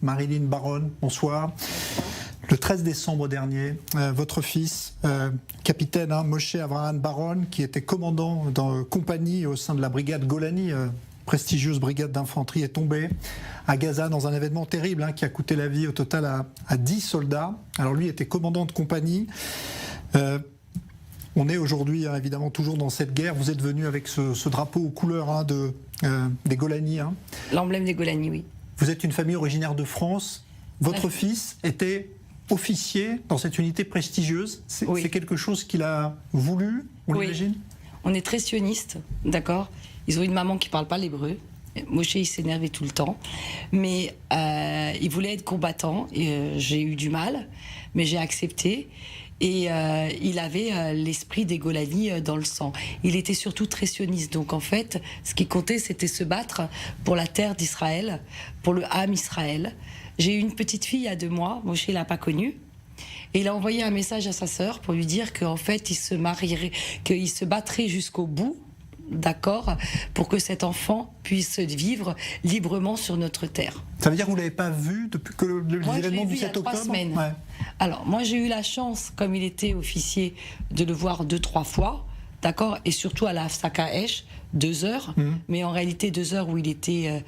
Marilyn Baron, bonsoir. Le 13 décembre dernier, votre fils, capitaine Moshe Avraham Baron, qui était commandant dans compagnie au sein de la brigade Golani, prestigieuse brigade d'infanterie, est tombé à Gaza dans un événement terrible qui a coûté la vie au total à 10 soldats. Alors lui était commandant de compagnie. On est aujourd'hui évidemment toujours dans cette guerre. Vous êtes venu avec ce drapeau aux couleurs des Golani. L'emblème des Golani, oui. Vous êtes une famille originaire de France. Votre fils était officier dans cette unité prestigieuse. C'est quelque chose qu'il a voulu, on l'imagine ? On est très sionistes, d'accord. Ils ont une maman qui ne parle pas l'hébreu. Moshe, il s'énervait tout le temps. Mais il voulait être combattant. J'ai eu du mal, mais j'ai accepté. Et il avait l'esprit des Golani dans le sang. Il était surtout très sioniste. Donc en fait, ce qui comptait, c'était se battre pour la terre d'Israël, pour le Ham Israël. J'ai eu une petite fille il y a 2 mois, Moshe ne l'a pas connue. Et il a envoyé un message à sa sœur pour lui dire qu'en fait, il se marierait, qu'il se battrait jusqu'au bout, d'accord, pour que cet enfant puisse vivre librement sur notre terre. Ça veut dire que vous ne l'avez pas vu depuis que l'événement du 7 octobre ? Il y a 3 semaines. Ouais. Alors, moi, j'ai eu la chance, comme il était officier, de le voir 2-3 fois, d'accord, et surtout à la Hafsaka Esh, 2 heures, mais en réalité 2 heures où ils étaient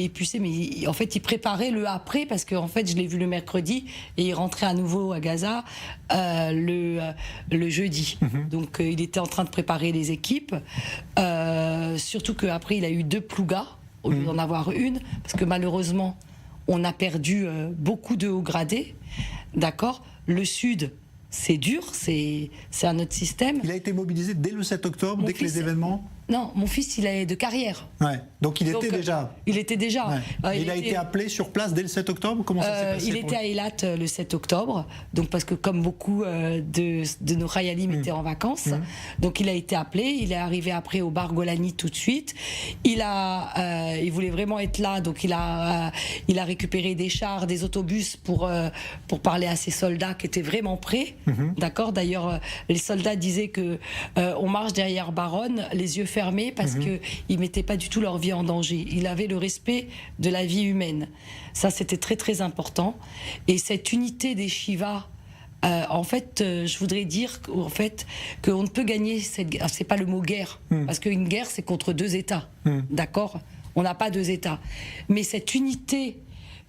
épuisés, mais en fait ils préparaient le après, parce qu'en fait je l'ai vu le mercredi et il rentrait à nouveau à Gaza le jeudi. Donc il était en train de préparer les équipes, surtout qu'après il a eu 2 plougas au lieu d'en avoir une, parce que malheureusement on a perdu beaucoup de hauts gradés, d'accord. Le sud, c'est dur, c'est un autre système. Il a été mobilisé dès le 7 octobre, dès que les événements... Non, mon fils, il est de carrière. Ouais. Donc il était déjà... Il était déjà. Ouais. Il a été appelé sur place dès le 7 octobre. Comment ça s'est passé? Il était à Eilat le 7 octobre, donc parce que comme beaucoup de nos Chayalim étaient en vacances, donc il a été appelé, il est arrivé après au bar Golani tout de suite. Il voulait vraiment être là, donc il a récupéré des chars, des autobus pour parler à ses soldats qui étaient vraiment prêts. D'accord. D'ailleurs, les soldats disaient que on marche derrière Baron, les yeux fermés, parce que ils mettaient pas du tout leur vie en danger. Il avait le respect de la vie humaine. Ça, c'était très très important. Et cette unité des Shivas, en fait, je voudrais dire qu'en fait, qu'on ne peut gagner cette guerre. C'est pas le mot guerre, parce qu'une guerre, c'est contre 2 États. D'accord. On n'a pas 2 États. Mais cette unité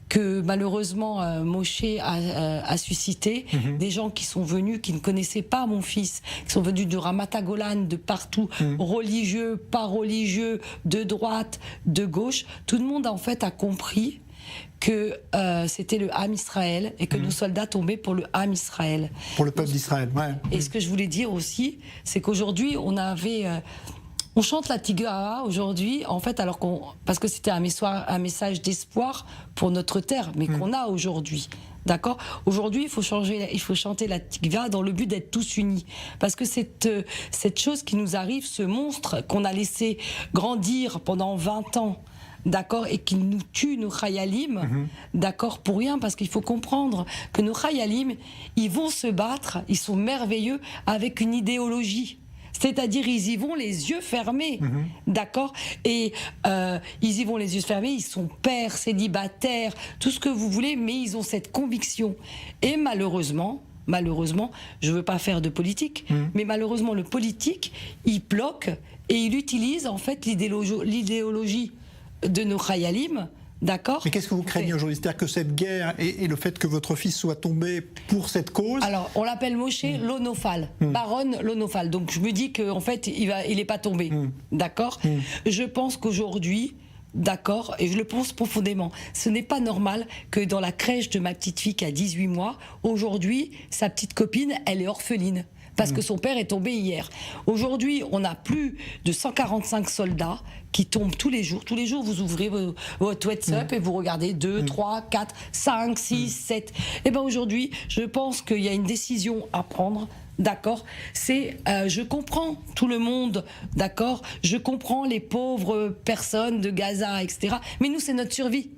que malheureusement Moshe a suscité, des gens qui sont venus, qui ne connaissaient pas mon fils, qui sont venus de Ramat Golan, de partout, religieux, pas religieux, de droite, de gauche, tout le monde en fait a compris que c'était le Ham Israël et que nos soldats tombaient pour le Ham Israël. Pour le peuple d'Israël, ouais. Et ce que je voulais dire aussi, c'est qu'aujourd'hui on avait... on chante la Tigara aujourd'hui, en fait, parce que c'était un message d'espoir pour notre terre, mais qu'on a aujourd'hui. D'accord. Aujourd'hui, il faut chanter la Tikva dans le but d'être tous unis, parce que cette chose qui nous arrive, ce monstre qu'on a laissé grandir pendant 20 ans. D'accord, et qui nous tue, nos Chayalim, d'accord, pour rien, parce qu'il faut comprendre que nos Chayalim, ils vont se battre, ils sont merveilleux avec une idéologie. C'est-à-dire, ils y vont les yeux fermés, d'accord. Et ils y vont les yeux fermés, ils sont pères, célibataires, tout ce que vous voulez, mais ils ont cette conviction. Et malheureusement, je veux pas faire de politique, mais malheureusement, le politique, il bloque et il utilise en fait l'idéologie de nos Chayalim. D'accord. Mais qu'est-ce que vous craignez aujourd'hui? C'est-à-dire que cette guerre et le fait que votre fils soit tombé pour cette cause... Alors, on l'appelle Moshe l'Onofal, Baron l'Onofal. Donc, je me dis qu'en fait, il n'est pas tombé. D'accord. Je pense qu'aujourd'hui, d'accord, et je le pense profondément, ce n'est pas normal que dans la crèche de ma petite fille qui a 18 mois, aujourd'hui, sa petite copine, elle est orpheline. Parce que son père est tombé hier. Aujourd'hui, on a plus de 145 soldats qui tombent tous les jours. Tous les jours, vous ouvrez votre WhatsApp et vous regardez 2, 3, 4, 5, 6, 7. Et bien aujourd'hui, je pense qu'il y a une décision à prendre. D'accord, je comprends tout le monde, d'accord, je comprends les pauvres personnes de Gaza, etc. Mais nous, c'est notre survie.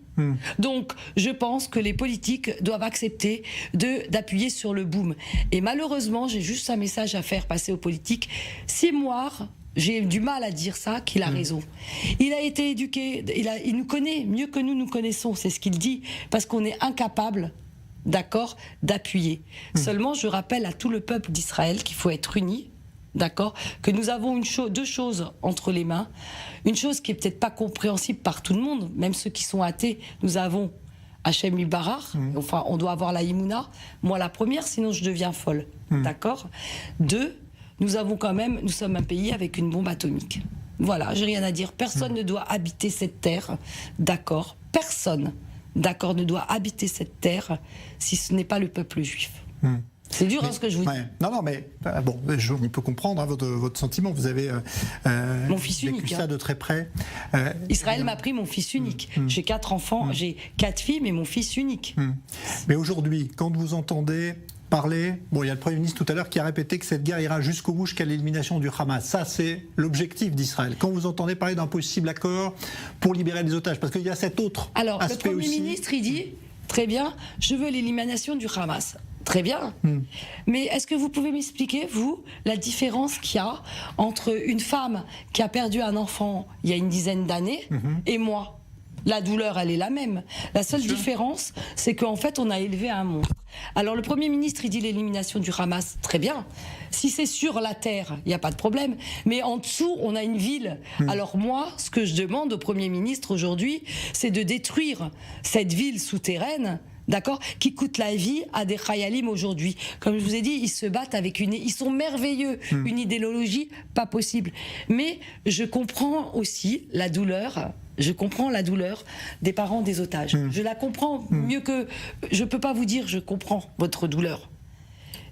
Donc, je pense que les politiques doivent accepter d'appuyer sur le boom. Et malheureusement, j'ai juste un message à faire passer aux politiques. Simoir, j'ai du mal à dire ça, qu'il a raison. Il a été éduqué, il nous connaît mieux que nous connaissons, c'est ce qu'il dit, parce qu'on est incapable, d'accord, d'appuyer. Seulement, je rappelle à tout le peuple d'Israël qu'il faut être unis, d'accord, que nous avons deux choses entre les mains, une chose qui est peut-être pas compréhensible par tout le monde, même ceux qui sont athées, nous avons Hachem Ibarach, enfin, on doit avoir la Imouna, moi la première, sinon je deviens folle, d'accord. Deux, nous sommes un pays avec une bombe atomique. Voilà, j'ai rien à dire. Personne ne doit habiter cette terre, d'accord. Personne, d'accord, ne doit habiter cette terre si ce n'est pas le peuple juif. C'est dur, ce que je vous dis. Non, mais bon, on peut comprendre votre sentiment. Vous avez mon fils unique, vécu ça de très près. Israël m'a pris mon fils unique. J'ai 4 enfants, j'ai 4 filles, mais mon fils unique. Mais aujourd'hui, quand vous entendez parler, bon, il y a le Premier ministre tout à l'heure qui a répété que cette guerre ira jusqu'au bout, jusqu'à l'élimination du Hamas. Ça, c'est l'objectif d'Israël. Quand vous entendez parler d'un possible accord pour libérer les otages, parce qu'il y a cet autre aspect le Premier aussi. ministre, il dit, très bien, je veux l'élimination du Hamas. Très bien. Mais est-ce que vous pouvez m'expliquer, vous, la différence qu'il y a entre une femme qui a perdu un enfant il y a une dizaine d'années et moi? La douleur, elle est la même. La seule différence, c'est qu'en fait, on a élevé un monstre. Alors, le Premier ministre, il dit l'élimination du Hamas. Très bien. Si c'est sur la terre, il n'y a pas de problème. Mais en dessous, on a une ville. Alors moi, ce que je demande au Premier ministre aujourd'hui, c'est de détruire cette ville souterraine, d'accord, qui coûte la vie à des Khayalim aujourd'hui. Comme je vous ai dit, ils se battent avec ils sont merveilleux, une idéologie pas possible. Mais je comprends aussi la douleur. Je comprends la douleur des parents des otages. Je la comprends mieux que... Je ne peux pas vous dire, je comprends votre douleur.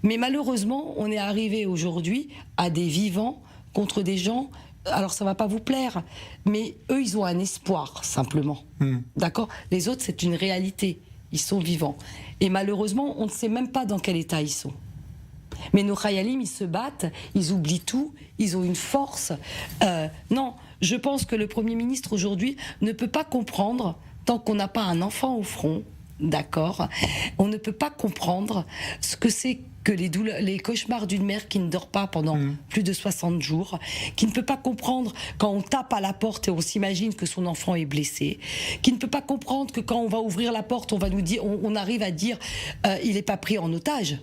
Mais malheureusement, on est arrivé aujourd'hui à des vivants contre des gens... Alors ça ne va pas vous plaire, mais eux, ils ont un espoir, simplement. D'accord ? Les autres, c'est une réalité. Ils sont vivants. Et malheureusement, on ne sait même pas dans quel état ils sont. Mais nos Khayalim, ils se battent, ils oublient tout, ils ont une force. Non, je pense que le Premier ministre aujourd'hui ne peut pas comprendre, tant qu'on n'a pas un enfant au front, d'accord, on ne peut pas comprendre ce que c'est que les cauchemars d'une mère qui ne dort pas pendant plus de 60 jours, qui ne peut pas comprendre quand on tape à la porte et on s'imagine que son enfant est blessé, qui ne peut pas comprendre que quand on va ouvrir la porte, on va nous dire, on arrive à dire il n'est pas pris en otage.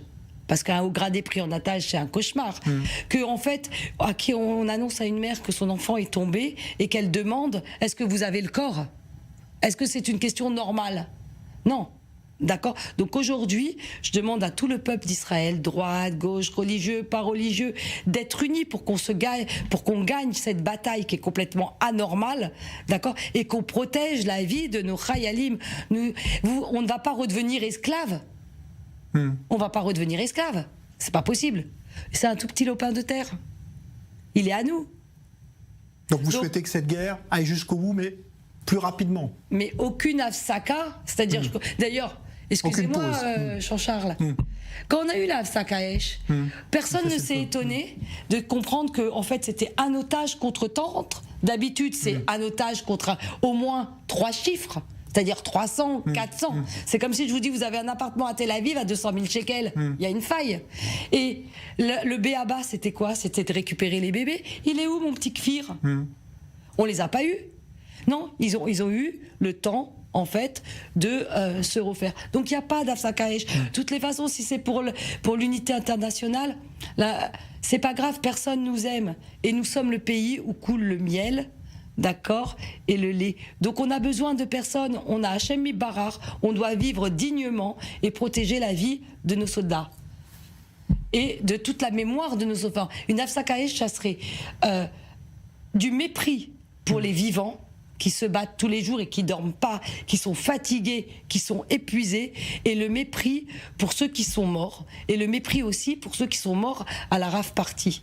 Parce qu'un haut gradé pris en otage, c'est un cauchemar. Que en fait, à qui on annonce à une mère que son enfant est tombé et qu'elle demande « Est-ce que vous avez le corps ? Est-ce que c'est une question normale ?» Non. D'accord ? Donc aujourd'hui, je demande à tout le peuple d'Israël, droite, gauche, religieux, pas religieux, d'être unis pour qu'on gagne cette bataille qui est complètement anormale, d'accord ? Et qu'on protège la vie de nos Khayalim. On ne va pas redevenir esclaves. On va pas redevenir esclaves. C'est pas possible. C'est un tout petit lopin de terre. Il est à nous. Donc vous souhaitez que cette guerre aille jusqu'au bout, mais plus rapidement. Mais aucune Hafsaka, c'est-à-dire... D'ailleurs, excusez-moi, Jean-Charles, quand on a eu la Hafsaka Esh, personne ne s'est étonné de comprendre que en fait, c'était un otage contre tant. D'habitude, c'est un otage contre au moins 3 chiffres. C'est-à-dire 300, 400. C'est comme si je vous dis, vous avez un appartement à Tel Aviv à 200 000 shekels. Il y a une faille. Et le B.A.B.A, c'était quoi ? C'était de récupérer les bébés. Il est où, mon petit Kfir ? On les a pas eus. Non, ils ont eu le temps, en fait, de se refaire. Donc il n'y a pas d'Afsakaesh. De toutes les façons, si c'est pour l'unité internationale, c'est pas grave, personne nous aime. Et nous sommes le pays où coule le miel, d'accord, et le lait. Donc on a besoin de personnes, on a Hachem Ibarach, on doit vivre dignement et protéger la vie de nos soldats et de toute la mémoire de nos soldats. Une Hafsakaesh, ça serait du mépris pour les vivants qui se battent tous les jours et qui dorment pas, qui sont fatigués, qui sont épuisés, et le mépris pour ceux qui sont morts, et le mépris aussi pour ceux qui sont morts à la rave party.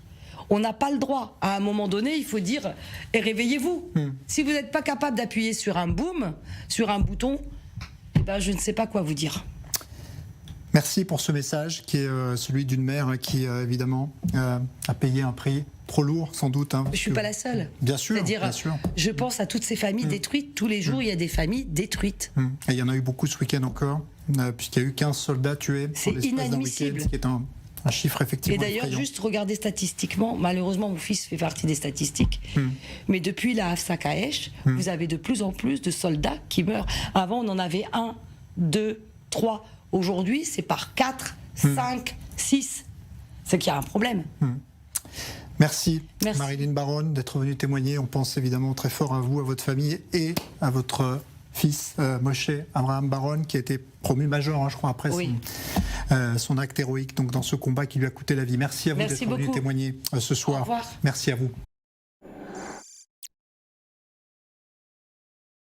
On n'a pas le droit. À un moment donné, il faut dire et réveillez-vous. Si vous n'êtes pas capable d'appuyer sur un boom, sur un bouton, eh ben, je ne sais pas quoi vous dire. Merci pour ce message qui est celui d'une mère qui, évidemment, a payé un prix trop lourd, sans doute. Je ne suis pas la seule. Bien sûr, c'est-à-dire, bien sûr. Je pense à toutes ces familles détruites. Tous les jours, il y a des familles détruites. Et il y en a eu beaucoup ce week-end encore, puisqu'il y a eu 15 soldats tués. C'est inadmissible. Ce qui est un Un chiffre effectivement Et d'ailleurs, effrayant. juste regarder statistiquement, malheureusement, mon fils fait partie des statistiques, mais depuis la Hafsa Kaesh, vous avez de plus en plus de soldats qui meurent. Avant, on en avait 1, 2, 3. Aujourd'hui, c'est par 4, 5, 6. C'est qu'il y a un problème. Merci, Merci. Marilyn Baron, d'être venue témoigner. On pense évidemment très fort à vous, à votre famille et à votre fils, Moshe Abraham Baron, qui a été promu major, hein, je crois, après Oui. son acte héroïque donc, dans ce combat qui lui a coûté la vie. Merci à vous Merci d'être venu beaucoup. témoigner ce soir. Au revoir. Merci à vous.